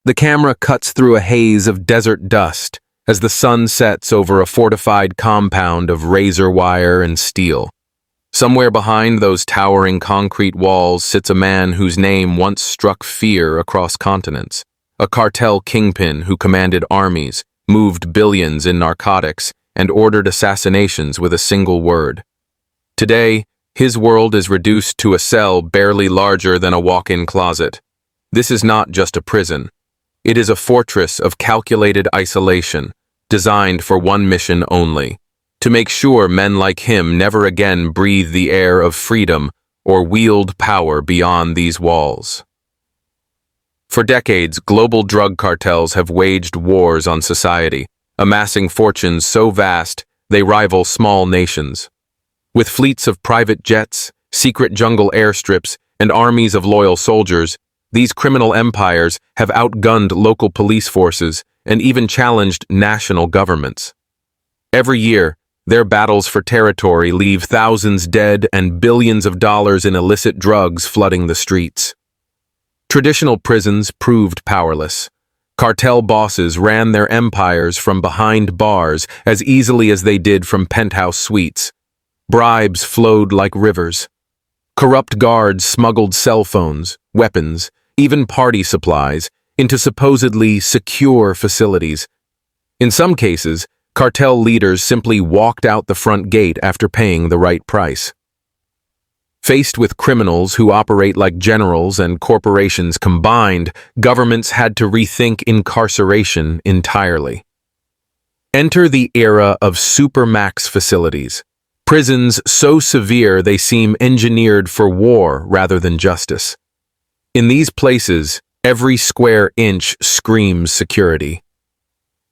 The camera cuts through a haze of desert dust as the sun sets over a fortified compound of razor wire and steel. Somewhere behind those towering concrete walls sits a man whose name once struck fear across continents, a cartel kingpin who commanded armies, moved billions in narcotics, and ordered assassinations with a single word. Today, his world is reduced to a cell barely larger than a walk-in closet. This is not just a prison. It is a fortress of calculated isolation, designed for one mission only: to make sure men like him never again breathe the air of freedom or wield power beyond these walls. For decades, global drug cartels have waged wars on society, amassing fortunes so vast they rival small nations. With fleets of private jets, secret jungle airstrips, and armies of loyal soldiers, these criminal empires have outgunned local police forces and even challenged national governments. Every year, their battles for territory leave thousands dead and billions of dollars in illicit drugs flooding the streets. Traditional prisons proved powerless. Cartel bosses ran their empires from behind bars as easily as they did from penthouse suites. Bribes flowed like rivers. Corrupt guards smuggled cell phones, weapons, even party supplies into supposedly secure facilities. In some cases, cartel leaders simply walked out the front gate after paying the right price. Faced with criminals who operate like generals and corporations combined, governments had to rethink incarceration entirely. Enter the era of supermax facilities, prisons so severe they seem engineered for war rather than justice. In these places, every square inch screams security.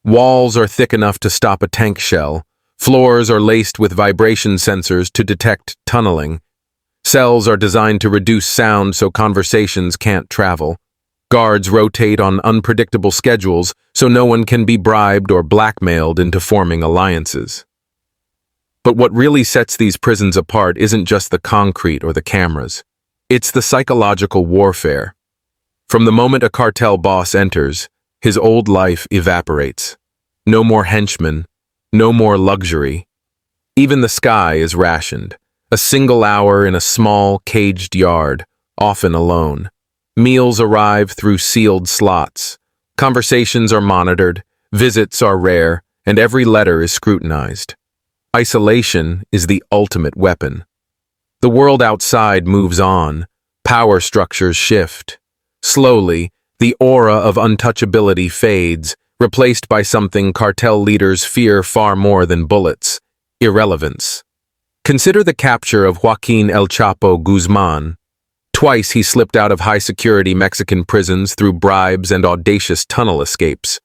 Walls are thick enough to stop a tank shell, floors are laced with vibration sensors to detect tunneling, cells are designed to reduce sound so conversations can't travel, guards rotate on unpredictable schedules so no one can be bribed or blackmailed into forming alliances. But what really sets these prisons apart isn't just the concrete or the cameras. It's the psychological warfare. From the moment a cartel boss enters, his old life evaporates. No more henchmen, no more luxury. Even the sky is rationed. A single hour in a small, caged yard, often alone. Meals arrive through sealed slots. Conversations are monitored, visits are rare, and every letter is scrutinized. Isolation is the ultimate weapon. The world outside moves on. Power structures shift. Slowly, the aura of untouchability fades, replaced by something cartel leaders fear far more than bullets: irrelevance. Consider the capture of Joaquin El Chapo Guzman. Twice he slipped out of high-security Mexican prisons through bribes and audacious tunnel escapes.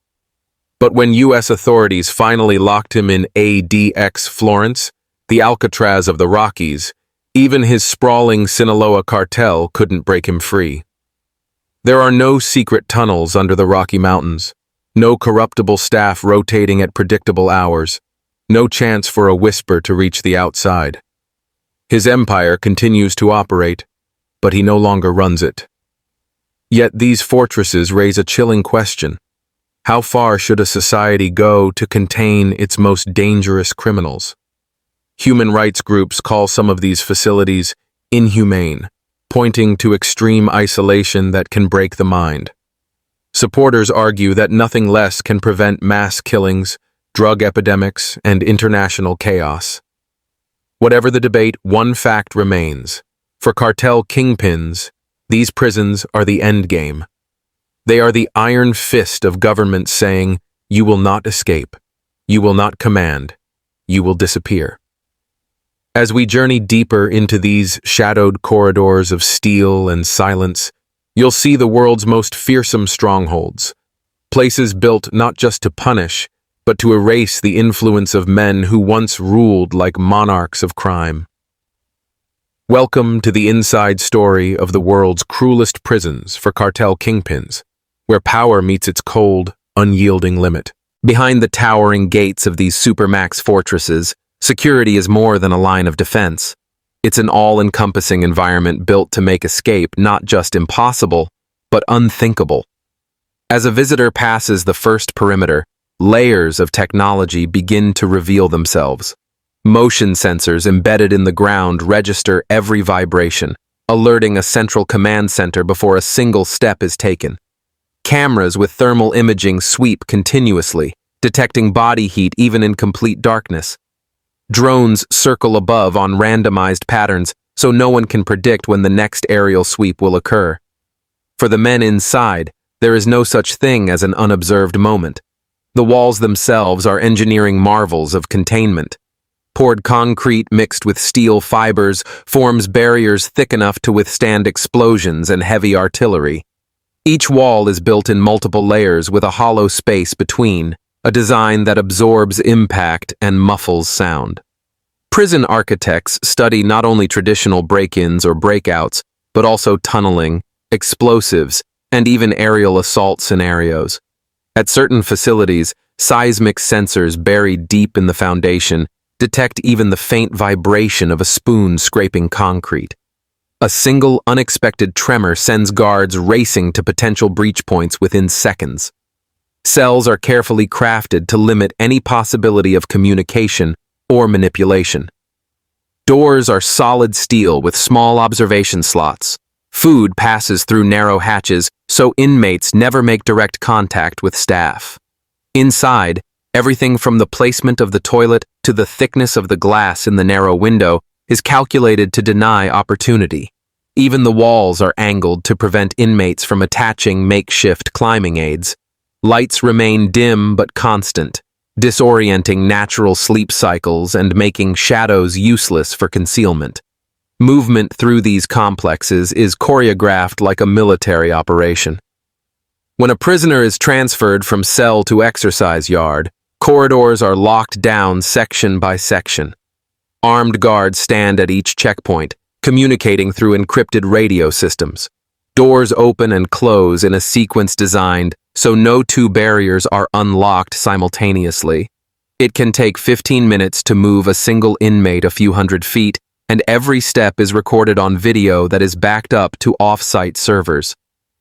But when U.S. authorities finally locked him in ADX Florence, the Alcatraz of the Rockies, even his sprawling Sinaloa cartel couldn't break him free. There are no secret tunnels under the Rocky Mountains, no corruptible staff rotating at predictable hours, no chance for a whisper to reach the outside. His empire continues to operate, but he no longer runs it. Yet these fortresses raise a chilling question. How far should a society go to contain its most dangerous criminals? Human rights groups call some of these facilities inhumane, pointing to extreme isolation that can break the mind. Supporters argue that nothing less can prevent mass killings, drug epidemics, and international chaos. Whatever the debate, one fact remains. For cartel kingpins, these prisons are the endgame. They are the iron fist of governments saying, "You will not escape. You will not command. You will disappear." As we journey deeper into these shadowed corridors of steel and silence, you'll see the world's most fearsome strongholds, places built not just to punish, but to erase the influence of men who once ruled like monarchs of crime. Welcome to the inside story of the world's cruelest prisons for cartel kingpins, where power meets its cold, unyielding limit. Behind the towering gates of these supermax fortresses, security is more than a line of defense. It's an all-encompassing environment built to make escape not just impossible, but unthinkable. As a visitor passes the first perimeter, layers of technology begin to reveal themselves. Motion sensors embedded in the ground register every vibration, alerting a central command center before a single step is taken. Cameras with thermal imaging sweep continuously, detecting body heat even in complete darkness. Drones circle above on randomized patterns, so no one can predict when the next aerial sweep will occur. For the men inside, there is no such thing as an unobserved moment. The walls themselves are engineering marvels of containment. Poured concrete mixed with steel fibers forms barriers thick enough to withstand explosions and heavy artillery. Each wall is built in multiple layers with a hollow space between, a design that absorbs impact and muffles sound. Prison architects study not only traditional break-ins or breakouts, but also tunneling, explosives, and even aerial assault scenarios. At certain facilities, seismic sensors buried deep in the foundation detect even the faint vibration of a spoon scraping concrete. A single unexpected tremor sends guards racing to potential breach points within seconds. Cells are carefully crafted to limit any possibility of communication or manipulation. Doors are solid steel with small observation slots. Food passes through narrow hatches, so inmates never make direct contact with staff. Inside, everything from the placement of the toilet to the thickness of the glass in the narrow window is calculated to deny opportunity. Even the walls are angled to prevent inmates from attaching makeshift climbing aids. Lights remain dim but constant, disorienting natural sleep cycles and making shadows useless for concealment. Movement through these complexes is choreographed like a military operation. When a prisoner is transferred from cell to exercise yard, corridors are locked down section by section. Armed guards stand at each checkpoint, communicating through encrypted radio systems. Doors open and close in a sequence designed so no two barriers are unlocked simultaneously. It can take 15 minutes to move a single inmate a few hundred feet, and every step is recorded on video that is backed up to off-site servers.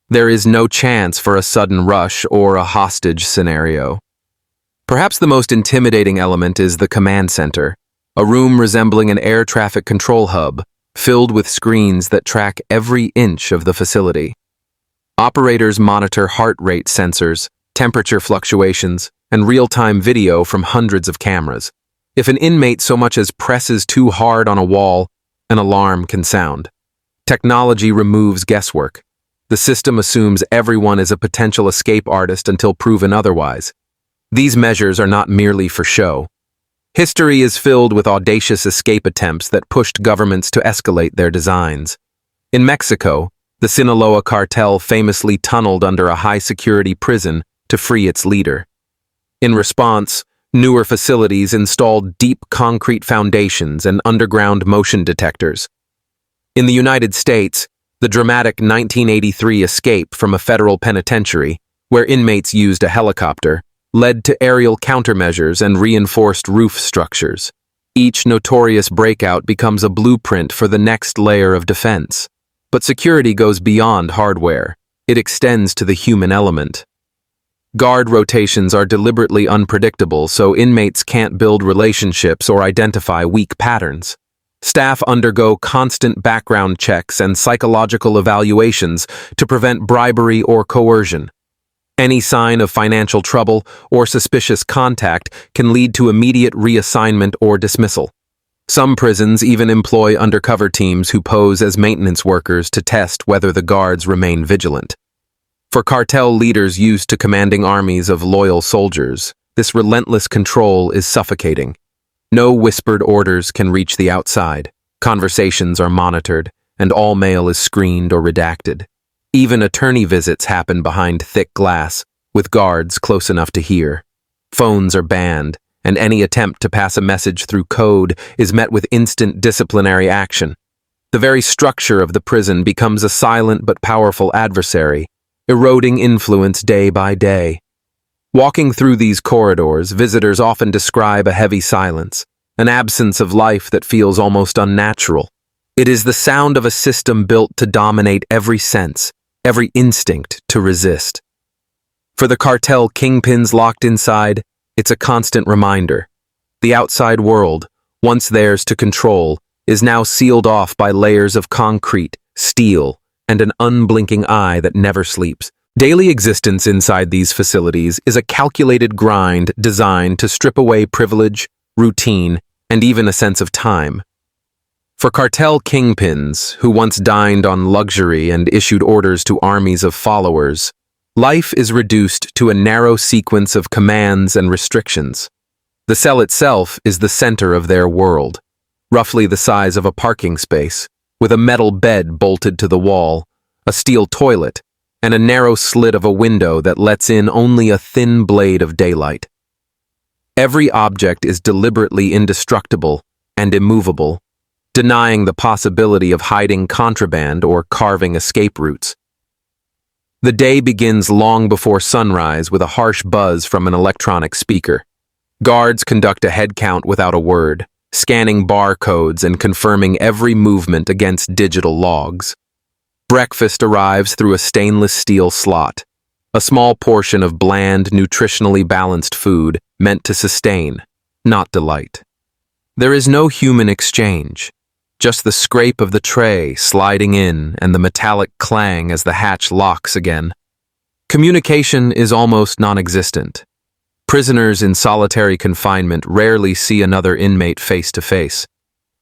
There is no chance for a sudden rush or a hostage scenario. Perhaps the most intimidating element is the command center, a room resembling an air traffic control hub, filled with screens that track every inch of the facility. Operators monitor heart rate sensors, temperature fluctuations, and real-time video from hundreds of cameras. If an inmate so much as presses too hard on a wall, an alarm can sound. Technology removes guesswork. The system assumes everyone is a potential escape artist until proven otherwise. These measures are not merely for show. History is filled with audacious escape attempts that pushed governments to escalate their designs. In Mexico, the Sinaloa cartel famously tunneled under a high-security prison to free its leader. In response, newer facilities installed deep concrete foundations and underground motion detectors. In the United States, the dramatic 1983 escape from a federal penitentiary, where inmates used a helicopter, led to aerial countermeasures and reinforced roof structures. Each notorious breakout becomes a blueprint for the next layer of defense. But security goes beyond hardware. It extends to the human element. Guard rotations are deliberately unpredictable, so inmates can't build relationships or identify weak patterns. Staff undergo constant background checks and psychological evaluations to prevent bribery or coercion. Any sign of financial trouble or suspicious contact can lead to immediate reassignment or dismissal. Some prisons even employ undercover teams who pose as maintenance workers to test whether the guards remain vigilant. For cartel leaders used to commanding armies of loyal soldiers, this relentless control is suffocating. No whispered orders can reach the outside. Conversations are monitored, and all mail is screened or redacted. Even attorney visits happen behind thick glass, with guards close enough to hear. Phones are banned, and any attempt to pass a message through code is met with instant disciplinary action. The very structure of the prison becomes a silent but powerful adversary, eroding influence day by day. Walking through these corridors, visitors often describe a heavy silence, an absence of life that feels almost unnatural. It is the sound of a system built to dominate every sense, every instinct to resist. For the cartel kingpins locked inside, it's a constant reminder. The outside world, once theirs to control, is now sealed off by layers of concrete, steel, and an unblinking eye that never sleeps. Daily existence inside these facilities is a calculated grind designed to strip away privilege, routine, and even a sense of time. For cartel kingpins, who once dined on luxury and issued orders to armies of followers, life is reduced to a narrow sequence of commands and restrictions. The cell itself is the center of their world, roughly the size of a parking space, with a metal bed bolted to the wall, a steel toilet, and a narrow slit of a window that lets in only a thin blade of daylight. Every object is deliberately indestructible and immovable, denying the possibility of hiding contraband or carving escape routes. The day begins long before sunrise with a harsh buzz from an electronic speaker. Guards conduct a head count without a word, scanning barcodes and confirming every movement against digital logs. Breakfast arrives through a stainless steel slot, a small portion of bland, nutritionally balanced food meant to sustain, not delight. There is no human exchange, just the scrape of the tray sliding in and the metallic clang as the hatch locks again. Communication is almost non-existent. Prisoners in solitary confinement rarely see another inmate face to face.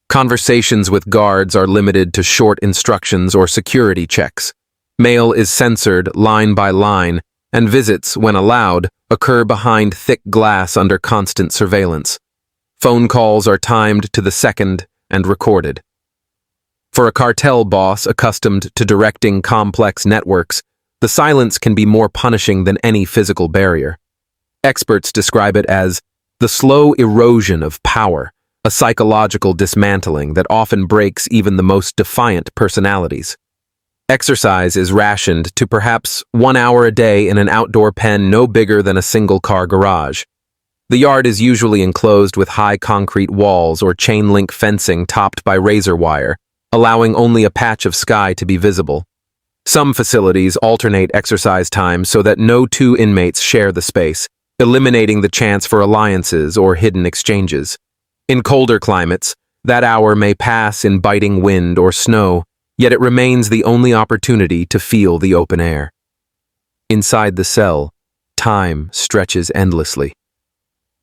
Conversations with guards are limited to short instructions or security checks. Mail is censored line by line, and visits, when allowed, occur behind thick glass under constant surveillance. Phone calls are timed to the second and recorded. For a cartel boss accustomed to directing complex networks, the silence can be more punishing than any physical barrier. Experts describe it as the slow erosion of power, a psychological dismantling that often breaks even the most defiant personalities. Exercise is rationed to perhaps 1 hour a day in an outdoor pen no bigger than a single-car garage. The yard is usually enclosed with high concrete walls or chain-link fencing topped by razor wire, allowing only a patch of sky to be visible. Some facilities alternate exercise times so that no two inmates share the space, eliminating the chance for alliances or hidden exchanges. In colder climates, that hour may pass in biting wind or snow, yet it remains the only opportunity to feel the open air. Inside the cell, time stretches endlessly.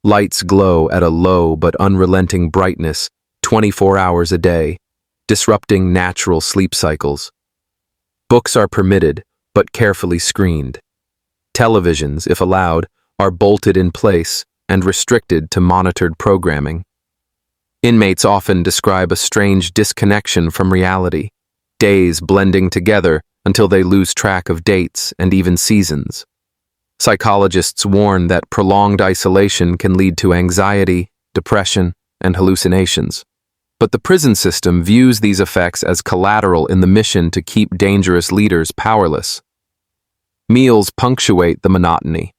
Lights glow at a low but unrelenting brightness, 24 hours a day, disrupting natural sleep cycles. Books are permitted, but carefully screened. Televisions, if allowed, are bolted in place and restricted to monitored programming. Inmates often describe a strange disconnection from reality, days blending together until they lose track of dates and even seasons. Psychologists warn that prolonged isolation can lead to anxiety, depression, and hallucinations. But the prison system views these effects as collateral in the mission to keep dangerous leaders powerless. Meals punctuate the monotony.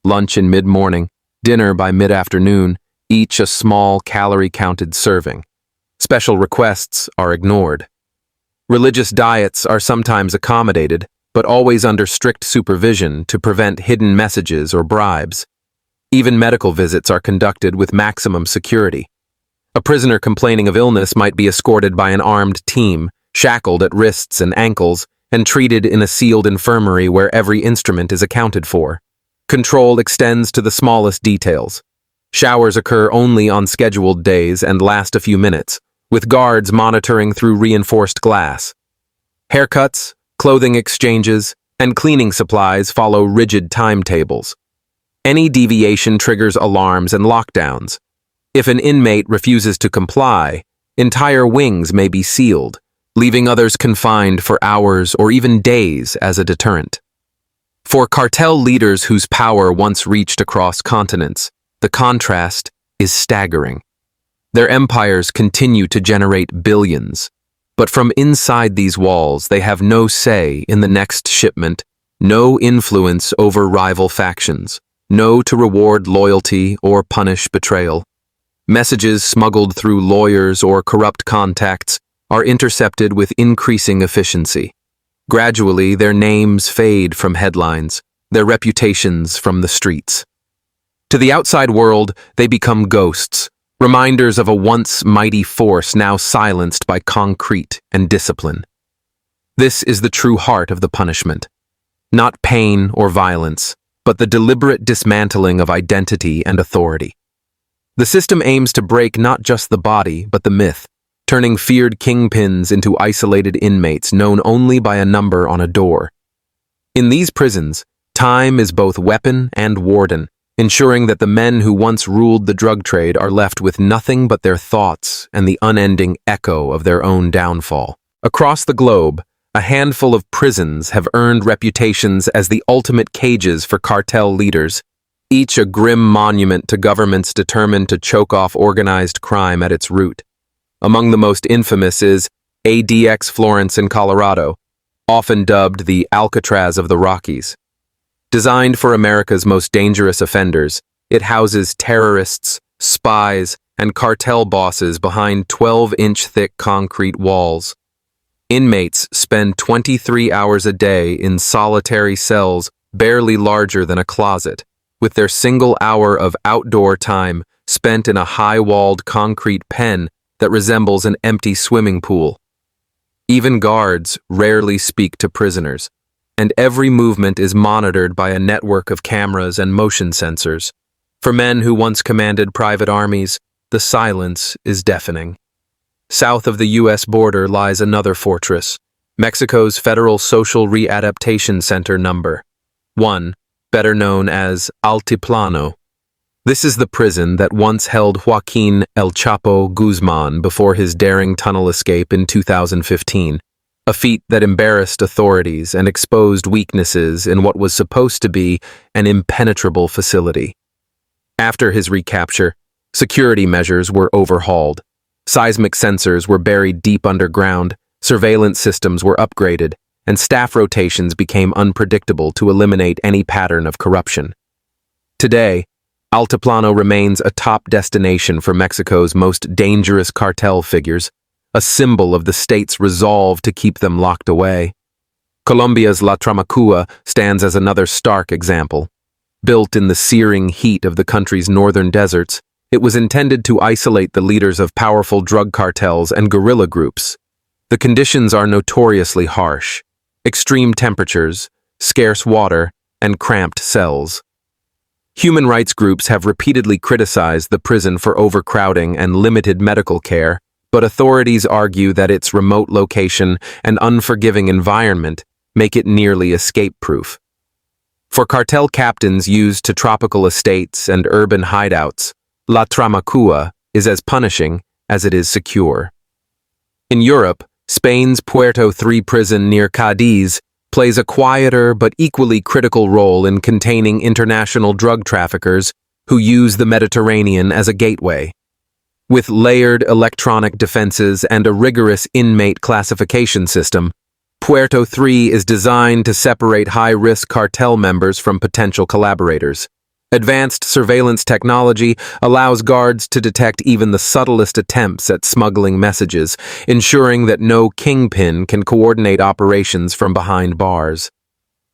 Lunch in mid-morning, dinner by mid-afternoon, each a small calorie-counted serving. Special requests are ignored. Religious diets are sometimes accommodated, but always under strict supervision to prevent hidden messages or bribes. Even medical visits are conducted with maximum security. A prisoner complaining of illness might be escorted by an armed team, shackled at wrists and ankles, and treated in a sealed infirmary where every instrument is accounted for. Control extends to the smallest details. Showers occur only on scheduled days and last a few minutes, with guards monitoring through reinforced glass. Haircuts, clothing exchanges, and cleaning supplies follow rigid timetables. Any deviation triggers alarms and lockdowns. If an inmate refuses to comply, entire wings may be sealed, leaving others confined for hours or even days as a deterrent. For cartel leaders whose power once reached across continents, the contrast is staggering. Their empires continue to generate billions, but from inside these walls they have no say in the next shipment, no influence over rival factions, no to reward loyalty or punish betrayal. Messages smuggled through lawyers or corrupt contacts are intercepted with increasing efficiency. Gradually, their names fade from headlines, their reputations from the streets. To the outside world, they become ghosts, reminders of a once mighty force now silenced by concrete and discipline. This is the true heart of the punishment. Not pain or violence, but the deliberate dismantling of identity and authority. The system aims to break not just the body, but the myth, turning feared kingpins into isolated inmates known only by a number on a door. In these prisons, time is both weapon and warden, ensuring that the men who once ruled the drug trade are left with nothing but their thoughts and the unending echo of their own downfall. Across the globe, a handful of prisons have earned reputations as the ultimate cages for cartel leaders, each a grim monument to governments determined to choke off organized crime at its root. Among the most infamous is ADX Florence in Colorado, often dubbed the Alcatraz of the Rockies. Designed for America's most dangerous offenders, it houses terrorists, spies, and cartel bosses behind 12-inch thick concrete walls. Inmates spend 23 hours a day in solitary cells barely larger than a closet, with their single hour of outdoor time spent in a high-walled concrete pen that resembles an empty swimming pool. Even guards rarely speak to prisoners, and every movement is monitored by a network of cameras and motion sensors. For men who once commanded private armies, the silence is deafening. South of the U.S. border lies another fortress, Mexico's Federal Social Readaptation Center No. 1, better known as Altiplano. This is the prison that once held Joaquin El Chapo Guzman before his daring tunnel escape in 2015, a feat that embarrassed authorities and exposed weaknesses in what was supposed to be an impenetrable facility. After his recapture, security measures were overhauled. Seismic sensors were buried deep underground, surveillance systems were upgraded, and staff rotations became unpredictable to eliminate any pattern of corruption. Today, Altiplano remains a top destination for Mexico's most dangerous cartel figures, a symbol of the state's resolve to keep them locked away. Colombia's La Tramacúa stands as another stark example. Built in the searing heat of the country's northern deserts, it was intended to isolate the leaders of powerful drug cartels and guerrilla groups. The conditions are notoriously harsh: extreme temperatures, scarce water, and cramped cells. Human rights groups have repeatedly criticized the prison for overcrowding and limited medical care, but authorities argue that its remote location and unforgiving environment make it nearly escape-proof. For cartel captains used to tropical estates and urban hideouts, La Tramacúa is as punishing as it is secure. In Europe, Spain's Puerto III prison near Cadiz plays a quieter but equally critical role in containing international drug traffickers who use the Mediterranean as a gateway. With layered electronic defenses and a rigorous inmate classification system, Puerto III is designed to separate high-risk cartel members from potential collaborators. Advanced surveillance technology allows guards to detect even the subtlest attempts at smuggling messages, ensuring that no kingpin can coordinate operations from behind bars.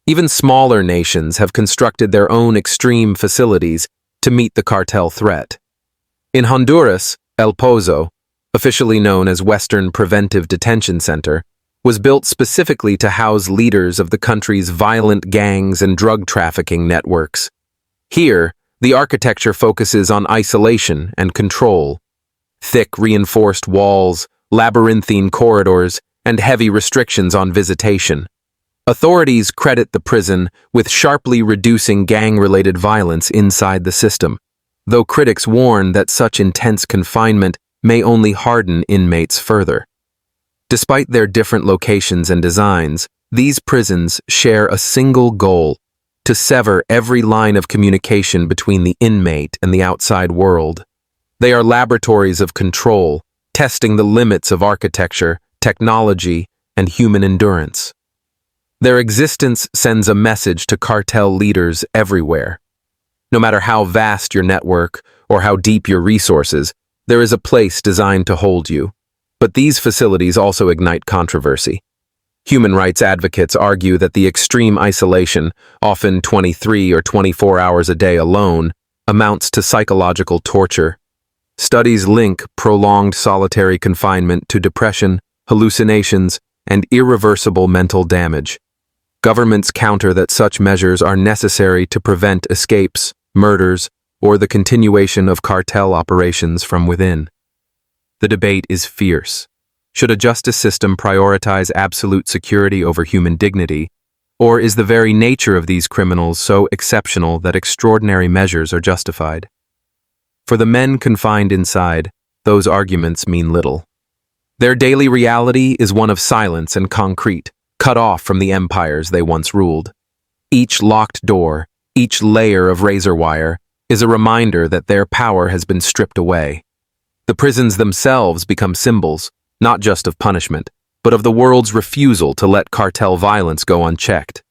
Even smaller nations have constructed their own extreme facilities to meet the cartel threat. In Honduras, El Pozo, officially known as Western Preventive Detention Center, was built specifically to house leaders of the country's violent gangs and drug trafficking networks. Here, the architecture focuses on isolation and control. Thick, reinforced walls, labyrinthine corridors, and heavy restrictions on visitation. Authorities credit the prison with sharply reducing gang-related violence inside the system, though critics warn that such intense confinement may only harden inmates further. Despite their different locations and designs, these prisons share a single goal: to sever every line of communication between the inmate and the outside world. They are laboratories of control, testing the limits of architecture, technology, and human endurance. Their existence sends a message to cartel leaders everywhere. No matter how vast your network or how deep your resources, there is a place designed to hold you. But these facilities also ignite controversy. Human rights advocates argue that the extreme isolation, often 23 or 24 hours a day alone, amounts to psychological torture. Studies link prolonged solitary confinement to depression, hallucinations, and irreversible mental damage. Governments counter that such measures are necessary to prevent escapes, murders, or the continuation of cartel operations from within. The debate is fierce. Should a justice system prioritize absolute security over human dignity, or is the very nature of these criminals so exceptional that extraordinary measures are justified? For the men confined inside, those arguments mean little. Their daily reality is one of silence and concrete, cut off from the empires they once ruled. Each locked door, each layer of razor wire, is a reminder that their power has been stripped away. The prisons themselves become symbols, not just of punishment, but of the world's refusal to let cartel violence go unchecked.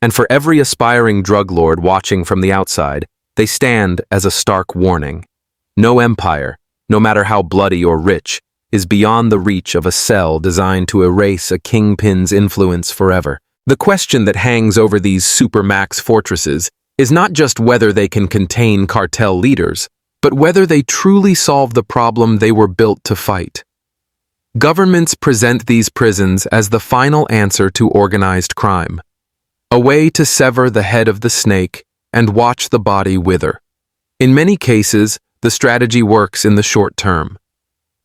And for every aspiring drug lord watching from the outside, they stand as a stark warning. No empire, no matter how bloody or rich, is beyond the reach of a cell designed to erase a kingpin's influence forever. The question that hangs over these supermax fortresses is not just whether they can contain cartel leaders, but whether they truly solve the problem they were built to fight. Governments present these prisons as the final answer to organized crime, a way to sever the head of the snake and watch the body wither. In many cases, the strategy works in the short term.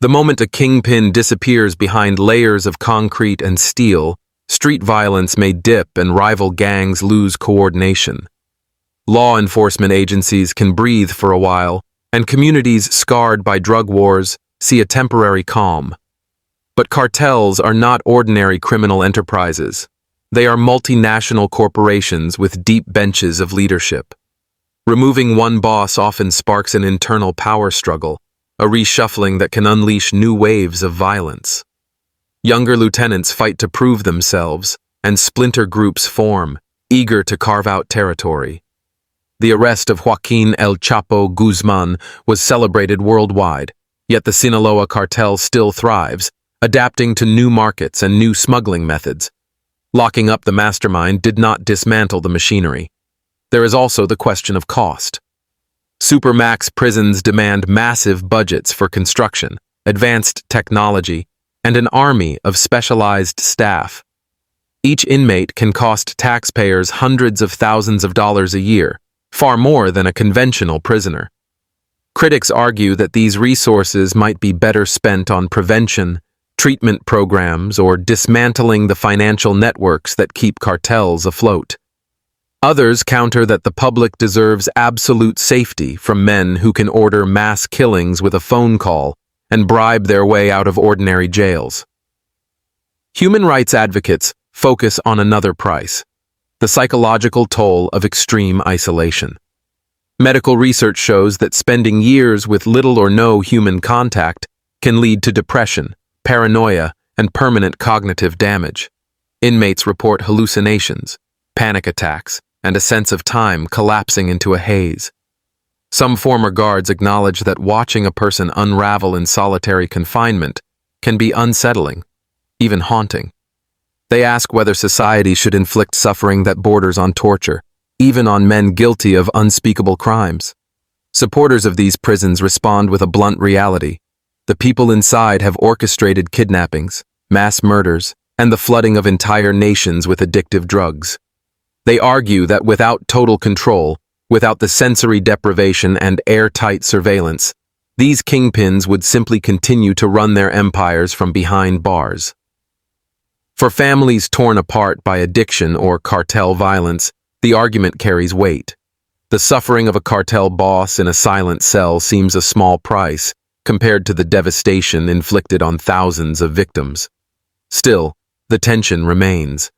The moment a kingpin disappears behind layers of concrete and steel, street violence may dip and rival gangs lose coordination. Law enforcement agencies can breathe for a while, and communities scarred by drug wars see a temporary calm. But cartels are not ordinary criminal enterprises. They are multinational corporations with deep benches of leadership. Removing one boss often sparks an internal power struggle, a reshuffling that can unleash new waves of violence. Younger lieutenants fight to prove themselves, and splinter groups form, eager to carve out territory. The arrest of Joaquin El Chapo Guzman was celebrated worldwide, yet the Sinaloa cartel still thrives, adapting to new markets and new smuggling methods. Locking up the mastermind did not dismantle the machinery. There is also the question of cost. Supermax prisons demand massive budgets for construction, advanced technology, and an army of specialized staff. Each inmate can cost taxpayers hundreds of thousands of dollars a year, far more than a conventional prisoner. Critics argue that these resources might be better spent on prevention, treatment programs, or dismantling the financial networks that keep cartels afloat. Others counter that the public deserves absolute safety from men who can order mass killings with a phone call and bribe their way out of ordinary jails. Human rights advocates focus on another price: the psychological toll of extreme isolation. Medical research shows that spending years with little or no human contact can lead to depression, paranoia, and permanent cognitive damage. Inmates report hallucinations, panic attacks, and a sense of time collapsing into a haze. Some former guards acknowledge that watching a person unravel in solitary confinement can be unsettling, even haunting. They ask whether society should inflict suffering that borders on torture, even on men guilty of unspeakable crimes. Supporters of these prisons respond with a blunt reality. The people inside have orchestrated kidnappings, mass murders, and the flooding of entire nations with addictive drugs. They argue that without total control, without the sensory deprivation and airtight surveillance, these kingpins would simply continue to run their empires from behind bars. For families torn apart by addiction or cartel violence, the argument carries weight. The suffering of a cartel boss in a silent cell seems a small price compared to the devastation inflicted on thousands of victims. Still, the tension remains.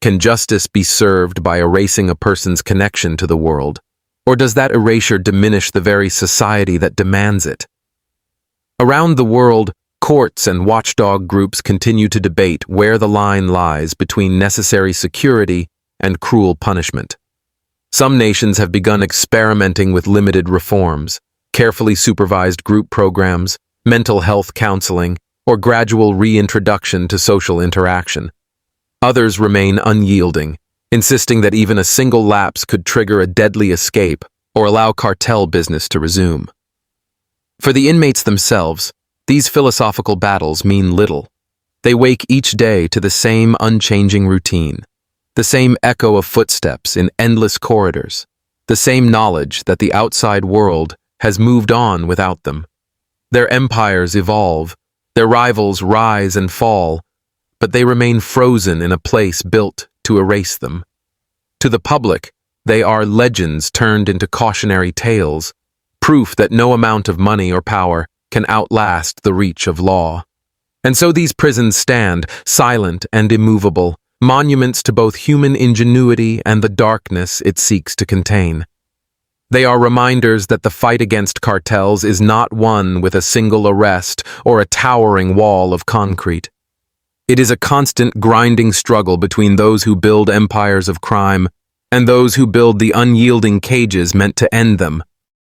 Can justice be served by erasing a person's connection to the world, or does that erasure diminish the very society that demands it? Around the world, courts and watchdog groups continue to debate where the line lies between necessary security and cruel punishment. Some nations have begun experimenting with limited reforms, carefully supervised group programs, mental health counseling, or gradual reintroduction to social interaction. Others remain unyielding, insisting that even a single lapse could trigger a deadly escape or allow cartel business to resume. For the inmates themselves, these philosophical battles mean little. They wake each day to the same unchanging routine, the same echo of footsteps in endless corridors, the same knowledge that the outside world has moved on without them. Their empires evolve, their rivals rise and fall, but they remain frozen in a place built to erase them. To the public, they are legends turned into cautionary tales, proof that no amount of money or power can outlast the reach of law. And so these prisons stand, silent and immovable, monuments to both human ingenuity and the darkness it seeks to contain. They are reminders that the fight against cartels is not won with a single arrest or a towering wall of concrete. It is a constant grinding struggle between those who build empires of crime and those who build the unyielding cages meant to end them.